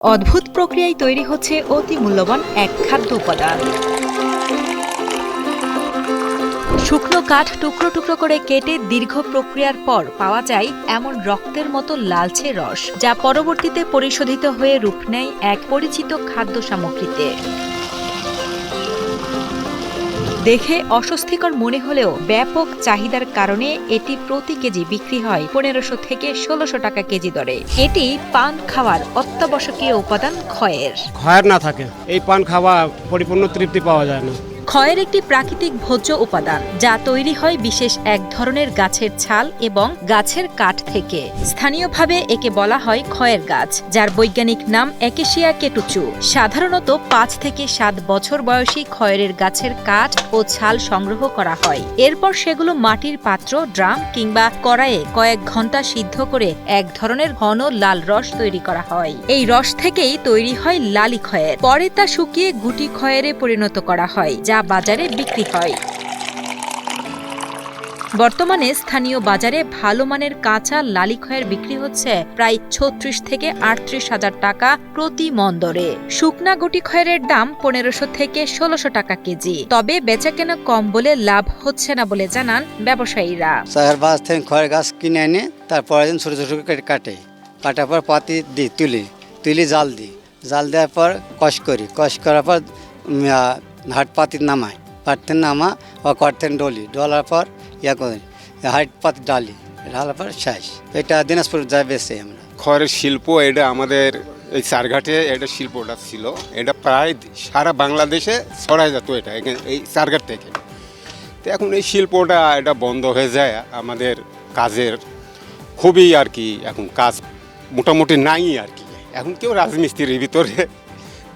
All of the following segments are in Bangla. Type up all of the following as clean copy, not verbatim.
অদ্ভুত প্রক্রিয়ায় তৈরি হচ্ছে অতি মূল্যবান এক খাদ্য উপাদান। শুকনো কাঠ টুকরো টুকরো করে কেটে দীর্ঘ প্রক্রিয়ার পর পাওয়া যায় এমন রক্তের মতো লালচে রস, যা পরবর্তীতে পরিশোধিত হয়ে রূপ নেয় এক পরিচিত খাদ্য সামগ্রীতে। দেখে অস্বস্তিকর মনে হলেও ব্যাপক চাহিদার কারণে এটি প্রতি কেজি বিক্রি হয় 1500 থেকে 1600 টাকা কেজি দরে। এটি পান খাওয়ার অত্যাবশ্যকীয় উপাদান খয়ের। খয়ের না থাকে এই পান খাওয়া পরিপূর্ণ তৃপ্তি পাওয়া যায় না। খয়ের একটি প্রাকৃতিক ভোজ্য উপাদান, যা তৈরি হয় বিশেষ এক ধরনের গাছের ছাল এবং গাছের কাঠ থেকে। স্থানীয়ভাবে একে বলা হয় খয়ের গাছ, যার বৈজ্ঞানিক নাম অ্যাকেসিয়া কেটুচু। সাধারণত 5 থেকে 7 বছর বয়সী খয়ের গাছের কাঠ ও ছাল সংগ্রহ করা হয়। এরপর সেগুলো মাটির পাত্র, ড্রাম কিংবা কড়াইয়ে কয়েক ঘন্টা সিদ্ধ করে এক ধরনের ঘন লাল রস তৈরি করা হয়। এই রস থেকেই তৈরি হয় লালি খয়ের। পরে তা শুকিয়ে গুটি খয়েরে পরিণত করা হয়, যা বাজারে বিক্রি হয়। বর্তমানে স্থানীয় বাজারে ভালো মানের কাঁচা লালি খয়ের বিক্রি হচ্ছে প্রায় 36 থেকে 38 হাজার টাকা প্রতি মণ দরে। শুকনা গুটি খয়ের দাম 1500 থেকে 1600 টাকা কেজি। তবে বেচাকেনা কম বলে লাভ হচ্ছে না বলে জানান ব্যবসায়ীরা। শহর বাস থেকে খয়ের গাছ কিনে এনে তারপরে দিন ছোটো ছোটো কাটে, কাটার পর পাতি দিই, তুলি জাল দিই, জাল দেওয়ার পর কষ করার পর হাট পাতির নামায়, পাতির নামা ও করতেন ডলার পর করে হাট পাতি ঢালার পর শেষ। এটা দিনাজপুর যায় বেশি। আমরা খড়ের শিল্প, এটা আমাদের এই চারঘাটে এটা শিল্পটা ছিল। এটা প্রায় সারা বাংলাদেশে ছড়ায় যেত এটা এই চারঘাট থেকে। তো এখন এই শিল্পটা এটা বন্ধ হয়ে যায়। আমাদের কাজের খুবই আর কি এখন কাজ মোটামুটি নাই আর কি। এখন কেউ রাজমিস্ত্রির ভিতরে,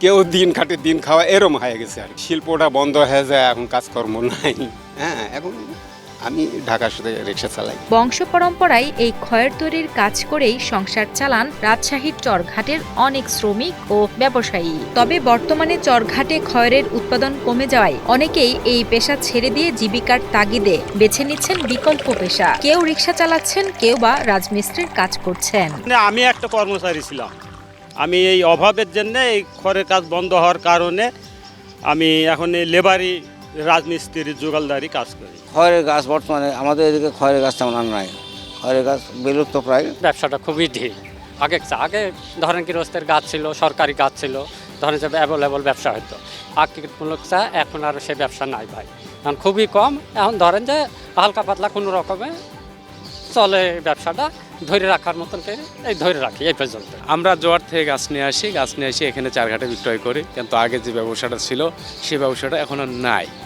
কেউ দিন খাটে দিন খাওয়া এরম হয়ে গেছে আর শিল্পটা বন্ধ হয়ে যায়, এখন কাজকর্ম নাই। হ্যাঁ, এখন আমি ঢাকার সাথে রিক্সা চালাই। বংশ পরম্পরায় এই খয়ের তৈরির কাজ করেই সংসার চালান রাজশাহীর চরঘাটের অনেক শ্রমিক ও ব্যবসায়ী। তবে বর্তমানে চরঘাটে খয়ের উৎপাদন কমে যাওয়ায় অনেকেই এই পেশা ছেড়ে দিয়ে জীবিকার তাগিদে বেছে নিচ্ছেন বিকল্প পেশা। কেউ রিক্সা চালাচ্ছেন, কেউ বা রাজমিস্ত্রির কাজ করছেন। আমি একটা কর্মচারী ছিলাম। আমি এই অভাবের জন্য এই খড়ের কাজ বন্ধ হওয়ার কারণে আমি এখন এই লেবারি রাজমিস্ত্রির জোগালদারি কাজ করি। খয়ের গাছ বর্তমানে আমাদের এদিকে খয়ের গাছ তেমন আর নাই। খয়ের গাছ বিলুপ্ত প্রায়। ব্যবসাটা খুবই ঢিল। আগে ধরেন গৃহস্থের গাছ ছিল, সরকারি গাছ ছিল, ধরেন যে অ্যাভেলেবল ব্যবসা হতো। আকৃতিমূলক চা এখন আর সে ব্যবসা নাই ভাই, এখন খুবই কম। এখন ধরেন যে হালকা পাতলা কোনো রকমে চলে ব্যবসাটা, ধরে রাখার মতন করে এই ধরে রাখি এই পর্যন্ত। আমরা জোয়ার থেকে গাছ নিয়ে আসি এখানে চারঘাটে বিক্রয় করি। কিন্তু আগে যে ব্যবসাটা ছিল সেই ব্যবসাটা এখন আর নাই।